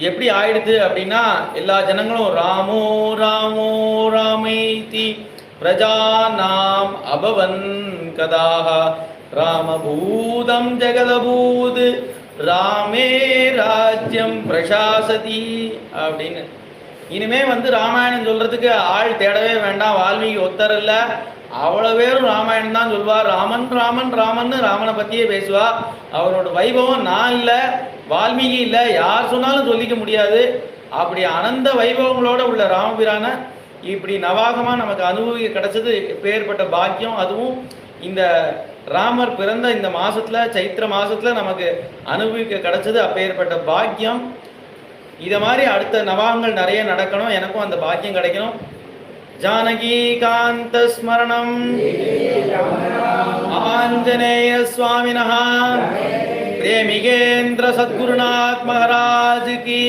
எப்படி ஆயிடுது அப்படின்னா எல்லா ஜனங்களும் ராமோ ராமோ ராமேதி பிரஜானாம் அபவன் கதாக ராமபூதம் ஜெகதபூத் ராமே ராஜ்யம் பிரசாசதி அப்படின்னு. இனிமே ராமாயணம் சொல்றதுக்கு ஆள் தேடவே வேண்டாம். வால்மீகி ஒத்தர் இல்ல, அவ்வளவு பேரும் ராமாயணம் தான் சொல்வார். ராமன் ராமன் ராமன்னு ராமனை பத்தியே பேசுவா. அவரோட வைபவம் நான் இல்ல, வால்மீகி இல்ல, யார் சொன்னாலும் சொல்லிக்க முடியாது. அப்படி அனந்த வைபவங்களோட உள்ள ராமபிரான இப்படி நவாகமா நமக்கு அனுபவிக்க கிடைச்சது பேர்பட்ட பாக்கியம். அதுவும் இந்த ராமர் பிறந்த இந்த மாசத்துல, சைத்திர மாசத்துல நமக்கு அனுபவிக்க கிடைச்சது அப்பேற்பட்ட பாக்கியம். இதை மாதிரி அடுத்த நவாகங்கள் நிறைய நடக்கணும், எனக்கும் அந்த பாக்கியம் கிடைக்கணும். ஜானகி காந்த ஸ்மரணம் ஆஞ்சநேய சுவாமினஹ பிரேமிகேந்திர சத்குருநாத் மகாராஜ் கி